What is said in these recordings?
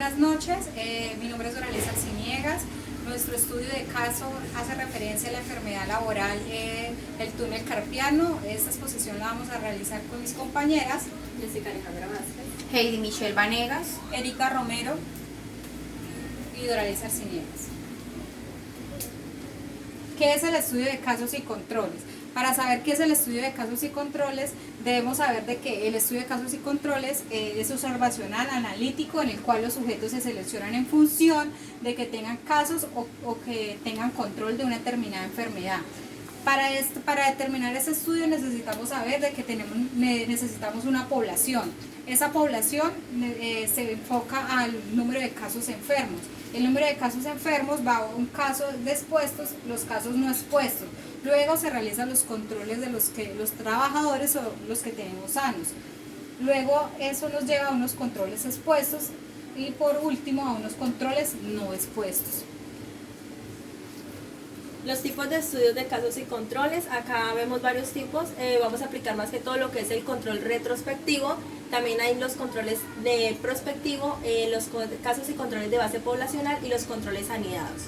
Buenas noches, mi nombre es Doralisa Arciniegas. Nuestro estudio de caso hace referencia a la enfermedad laboral, el túnel carpiano. Esta exposición la vamos a realizar con mis compañeras Jessica Alejandra Vázquez, Heidi Michelle Vanegas, Erika Romero y Doralisa Arciniegas. ¿Qué es el estudio de casos y controles? Para saber qué es el estudio de casos y controles, debemos saber de que el estudio de casos y controles es observacional, analítico, en el cual los sujetos se seleccionan en función de que tengan casos o que tengan control de una determinada enfermedad. Para determinar ese estudio necesitamos saber de que necesitamos una población. Esa población se enfoca al número de casos enfermos. El número de casos enfermos va a un caso de expuestos, los casos no expuestos. Luego se realizan los controles de los trabajadores o los que tenemos sanos. Luego eso nos lleva a unos controles expuestos y por último a unos controles no expuestos. los tipos de estudios de casos y controles. Acá vemos varios tipos. Vamos a aplicar más que todo lo que es el control retrospectivo. También hay los controles de prospectivo, los casos y controles de base poblacional y los controles anidados.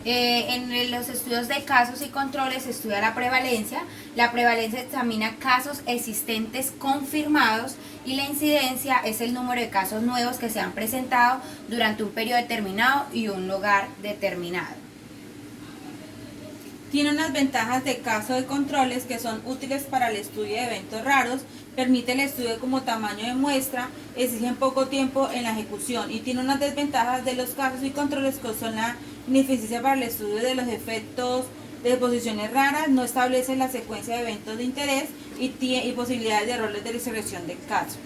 En los estudios de casos y controles se estudia la prevalencia. La prevalencia examina casos existentes confirmados y la incidencia es el número de casos nuevos que se han presentado durante un periodo determinado y un lugar determinado. Tiene unas ventajas de caso de controles que son útiles para el estudio de eventos raros, permite el estudio como tamaño de muestra, exigen poco tiempo en la ejecución y tiene unas desventajas de los casos y controles que son la ineficiencia para el estudio de los efectos de posiciones raras, no establece la secuencia de eventos de interés y posibilidades de errores de selección del caso.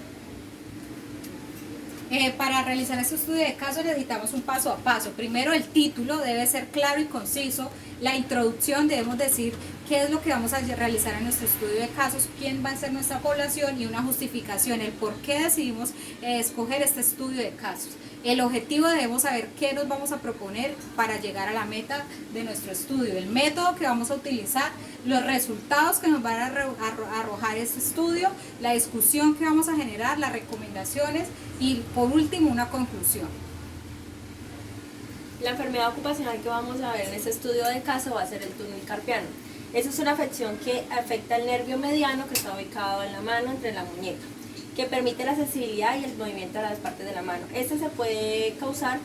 Para realizar este estudio de caso necesitamos un paso a paso. Primero, el título debe ser claro y conciso. La introducción, debemos decir qué es lo que vamos a realizar en nuestro estudio de casos, quién va a ser nuestra población y una justificación, el por qué decidimos escoger este estudio de casos. El objetivo, debemos saber qué nos vamos a proponer para llegar a la meta de nuestro estudio, el método que vamos a utilizar, los resultados que nos van a arrojar este estudio, la discusión que vamos a generar, las recomendaciones y por último una conclusión. La enfermedad ocupacional que vamos a ver en este estudio de caso va a ser el túnel carpiano. Esa es una afección que afecta el nervio mediano que está ubicado en la mano entre la muñeca, que permite la sensibilidad y el movimiento de las partes de la mano. Este se puede causar,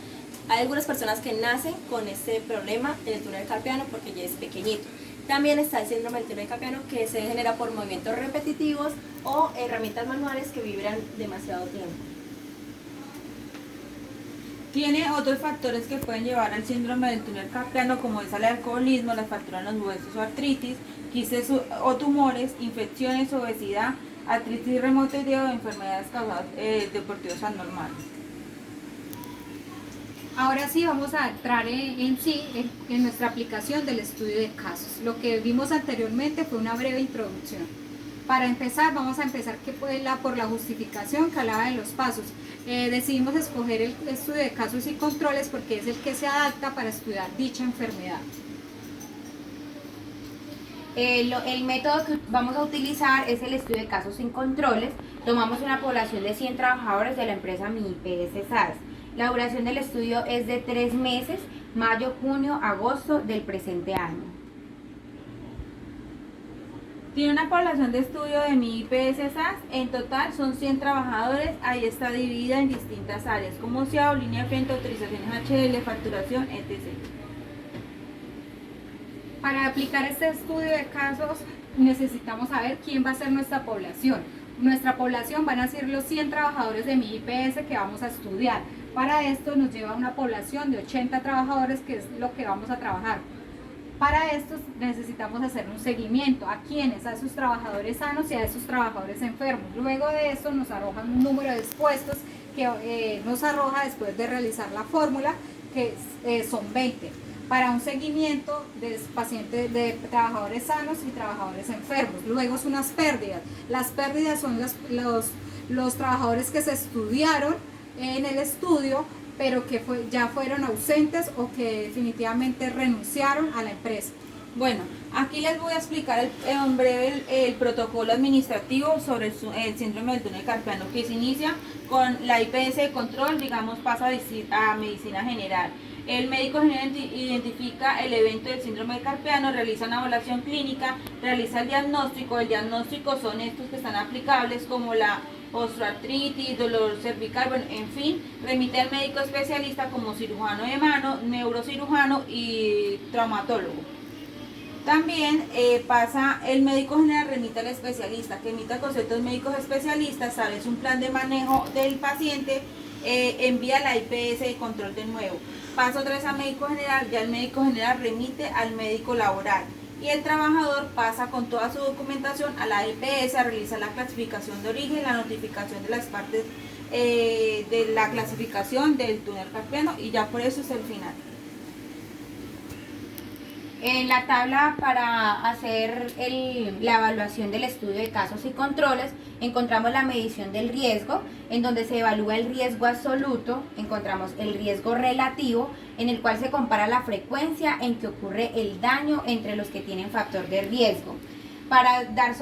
hay algunas personas que nacen con este problema en el túnel carpiano porque ya es pequeñito. También está el síndrome del túnel carpiano que se genera por movimientos repetitivos o herramientas manuales que vibran demasiado tiempo. Tiene otros factores que pueden llevar al síndrome del túnel carpiano, como es el alcoholismo, las fracturas en los huesos o artritis, quistes o tumores, infecciones, obesidad, artritis reumatoidea o enfermedades causadas deportivos anormales. Ahora sí vamos a entrar en nuestra aplicación del estudio de casos. Lo que vimos anteriormente fue una breve introducción. Para empezar, vamos a empezar por la justificación que hablaba de los pasos. Decidimos escoger el estudio de casos y controles porque es el que se adapta para estudiar dicha enfermedad. El método que vamos a utilizar es el estudio de casos sin controles. Tomamos una población de 100 trabajadores de la empresa MIPS SAS. La duración del estudio es de 3 meses, mayo, junio, agosto del presente año. Tiene una población de estudio de MIPS SAS, en total son 100 trabajadores, ahí está dividida en distintas áreas, como SIAO, línea de frente, autorizaciones HL, facturación, etc. Para aplicar este estudio de casos necesitamos saber quién va a ser nuestra población. Nuestra población van a ser los 100 trabajadores de MIPS que vamos a estudiar. Para esto nos lleva a una población de 80 trabajadores, que es lo que vamos a trabajar. Para esto necesitamos hacer un seguimiento. ¿A quiénes? A esos trabajadores sanos y a esos trabajadores enfermos. Luego de esto nos arrojan un número de expuestos que nos arroja después de realizar la fórmula, que son 20. Para un seguimiento de pacientes, de trabajadores sanos y trabajadores enfermos. Luego son unas pérdidas. Las pérdidas son los trabajadores que se estudiaron en el estudio, pero que ya fueron ausentes o que definitivamente renunciaron a la empresa. Bueno, aquí les voy a explicar en breve el protocolo administrativo sobre el síndrome del túnel carpiano, que se inicia con la IPS de control, digamos, pasa a medicina general. El médico general identifica el evento del síndrome carpiano, realiza una evaluación clínica, realiza el diagnóstico. El diagnóstico son estos que están aplicables, como la osteoartritis, dolor cervical, bueno, en fin, remite al médico especialista como cirujano de mano, neurocirujano y traumatólogo. También pasa el médico general, remite al especialista, que emita conceptos médicos especialistas, establece un plan de manejo del paciente, envía la IPS de control de nuevo. Pasa otra vez al médico general, ya el médico general remite al médico laboral. Y el trabajador pasa con toda su documentación a la IPS a realizar la clasificación de origen, la notificación de las partes de la clasificación del túnel carpiano, y ya por eso es el final. En la tabla para hacer la evaluación del estudio de casos y controles, encontramos la medición del riesgo, en donde se evalúa el riesgo absoluto, encontramos el riesgo relativo, en el cual se compara la frecuencia en que ocurre el daño entre los que tienen factor de riesgo. Para dar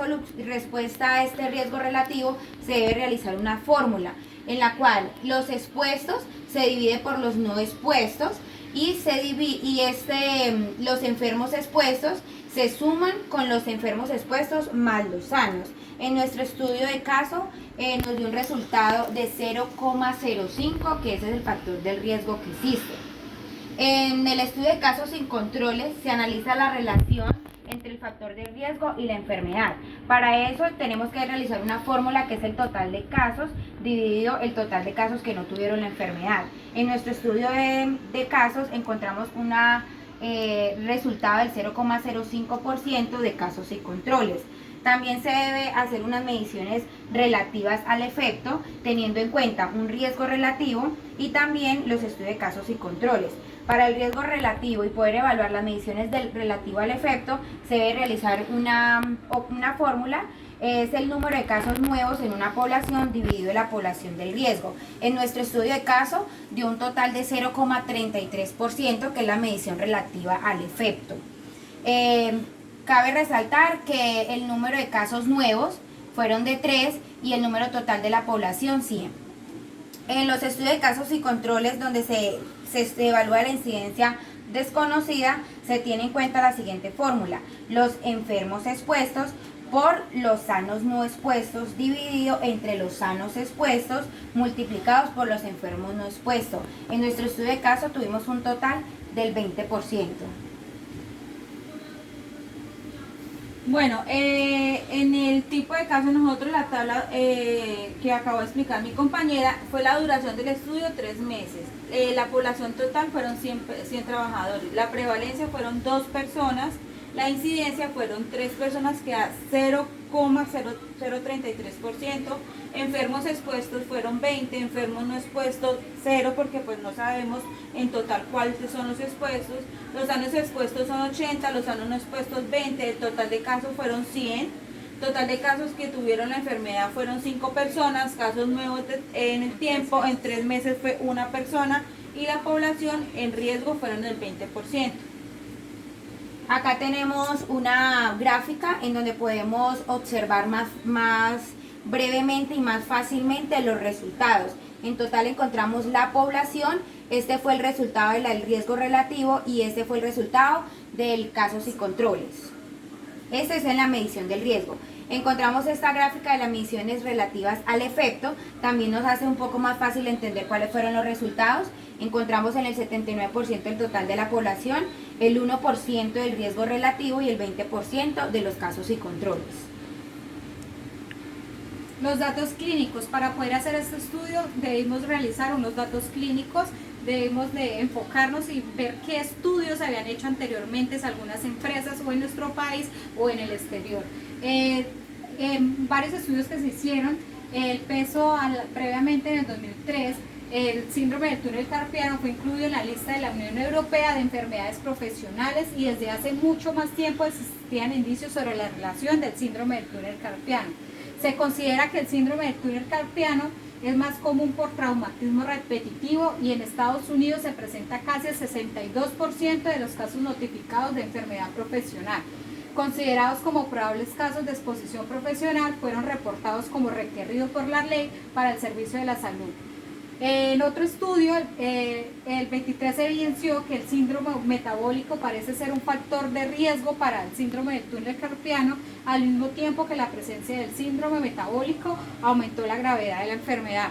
respuesta a este riesgo relativo, se debe realizar una fórmula, en la cual los expuestos se divide por los no expuestos, y los enfermos expuestos se suman con los enfermos expuestos más los sanos. En nuestro estudio de caso nos dio un resultado de 0,05, que ese es el factor del riesgo que existe. En el estudio de casos sin controles se analiza la relación entre el factor de riesgo y la enfermedad. Para eso tenemos que realizar una fórmula que es el total de casos dividido el total de casos que no tuvieron la enfermedad. En nuestro estudio de casos encontramos un resultado del 0,05% de casos y controles. También se debe hacer unas mediciones relativas al efecto, teniendo en cuenta un riesgo relativo y también los estudios de casos y controles. Para el riesgo relativo y poder evaluar las mediciones del relativo al efecto, se debe realizar una fórmula, es el número de casos nuevos en una población dividido la población del riesgo. En nuestro estudio de caso dio un total de 0,33%, que es la medición relativa al efecto. Cabe resaltar que el número de casos nuevos fueron de 3 y el número total de la población 100. En los estudios de casos y controles, donde se evalúa la incidencia desconocida, se tiene en cuenta la siguiente fórmula: los enfermos expuestos por los sanos no expuestos dividido entre los sanos expuestos multiplicados por los enfermos no expuestos. En nuestro estudio de caso tuvimos un total del 20%. Bueno, en el tipo de caso nosotros la tabla que acabo de explicar mi compañera fue la duración del estudio 3 meses. La población total fueron 100 trabajadores, la prevalencia fueron 2 personas, la incidencia fueron 3 personas, que da 0,033%, enfermos expuestos fueron 20, enfermos no expuestos 0, porque pues no sabemos en total cuáles son los expuestos. Los sanos expuestos son 80, los sanos no expuestos 20, el total de casos fueron 100, total de casos que tuvieron la enfermedad fueron 5 personas, casos nuevos en el tiempo, en 3 meses fue 1 persona, y la población en riesgo fueron el 20%. Acá tenemos una gráfica en donde podemos observar más brevemente y más fácilmente los resultados. En total encontramos la población, este fue el resultado del riesgo relativo y este fue el resultado del casos y controles. Este es en la medición del riesgo. Encontramos esta gráfica de las mediciones relativas al efecto, también nos hace un poco más fácil entender cuáles fueron los resultados. Encontramos en el 79% del total de la población, el 1% del riesgo relativo y el 20% de los casos y controles. Los datos clínicos: para poder hacer este estudio debimos realizar unos datos clínicos, debemos de enfocarnos y ver qué estudios se habían hecho anteriormente en algunas empresas o en nuestro país o en el exterior. En varios estudios que se hicieron, el peso previamente en el 2003, el síndrome del túnel carpiano fue incluido en la lista de la Unión Europea de enfermedades profesionales, y desde hace mucho más tiempo existían indicios sobre la relación del síndrome del túnel carpiano. Se considera que el síndrome del túnel carpiano es más común por traumatismo repetitivo y en Estados Unidos se presenta casi el 62% de los casos notificados de enfermedad profesional. Considerados como probables casos de exposición profesional, fueron reportados como requeridos por la ley para el servicio de la salud. En otro estudio, el 23 evidenció que el síndrome metabólico parece ser un factor de riesgo para el síndrome del túnel carpiano, al mismo tiempo que la presencia del síndrome metabólico aumentó la gravedad de la enfermedad.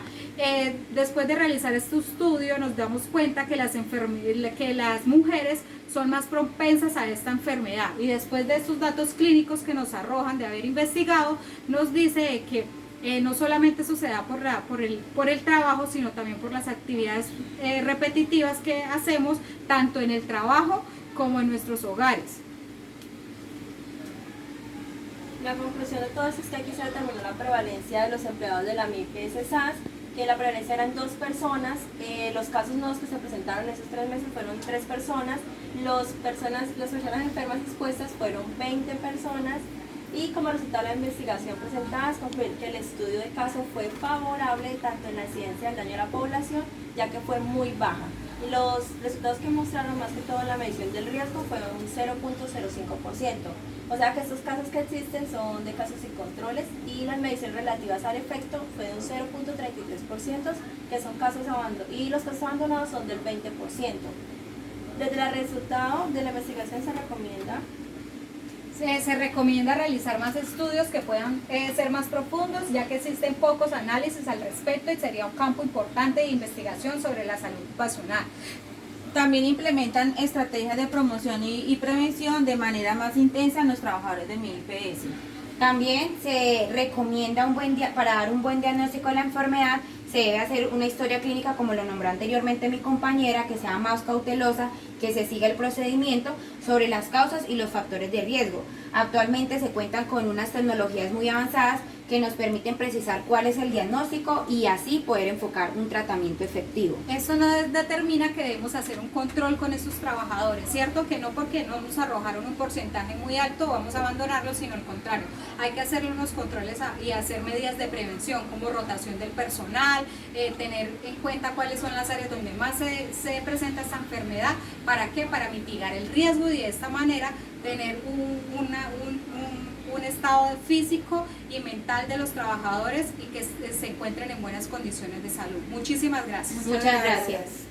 Después de realizar este estudio, nos damos cuenta que las mujeres son más propensas a esta enfermedad, y después de estos datos clínicos que nos arrojan de haber investigado, nos dice que no solamente eso se da por el trabajo, sino también por las actividades repetitivas que hacemos tanto en el trabajo como en nuestros hogares. La conclusión de todo esto es que aquí se determinó la prevalencia de los empleados de la MIPS-SAS, que la prevalencia eran 2 personas, los casos nuevos que se presentaron en esos 3 meses fueron 3 personas, las personas enfermas expuestas fueron 20 personas, y como resultado de la investigación presentada, concluir que el estudio de caso fue favorable tanto en la incidencia del daño a la población, ya que fue muy baja. Y los resultados que mostraron más que todo en la medición del riesgo fue un 0.05%. O sea que estos casos que existen son de casos sin controles, y las mediciones relativas al efecto fue de un 0.33%, que son casos abandonados, y los casos abandonados son del 20%. Desde el resultado de la investigación se recomienda realizar más estudios que puedan ser más profundos, ya que existen pocos análisis al respecto y sería un campo importante de investigación sobre la salud ocupacional. También implementan estrategias de promoción y prevención de manera más intensa en los trabajadores de MIPS. También se recomienda para dar un buen diagnóstico de la enfermedad, se debe hacer una historia clínica, como lo nombró anteriormente mi compañera, que sea más cautelosa, que se siga el procedimiento sobre las causas y los factores de riesgo. Actualmente se cuentan con unas tecnologías muy avanzadas que nos permiten precisar cuál es el diagnóstico y así poder enfocar un tratamiento efectivo. Eso no determina que debemos hacer un control con esos trabajadores, ¿cierto? Que no porque no nos arrojaron un porcentaje muy alto vamos a abandonarlos, sino al contrario, hay que hacerle unos controles y hacer medidas de prevención como rotación del personal, tener en cuenta cuáles son las áreas donde más se presenta esta enfermedad. ¿Para qué? Para mitigar el riesgo y de esta manera tener un estado físico y mental de los trabajadores y que se encuentren en buenas condiciones de salud. Muchísimas gracias. Muchas gracias.